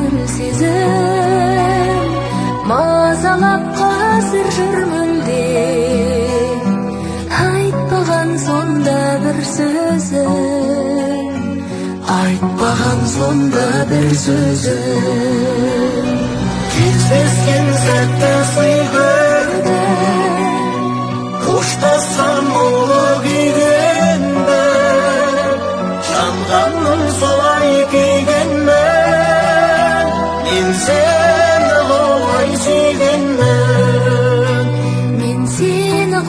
көңіл сезім мазалап қазір жүр мүлде айтпаған сонда бір сөзім айтпаған сонда бір сөзім кездескен сәтті сый көрдім қоштассам ұлы күйгенді жанғаным солай күйгенмен мен сені құлай сүйгенмін мен сені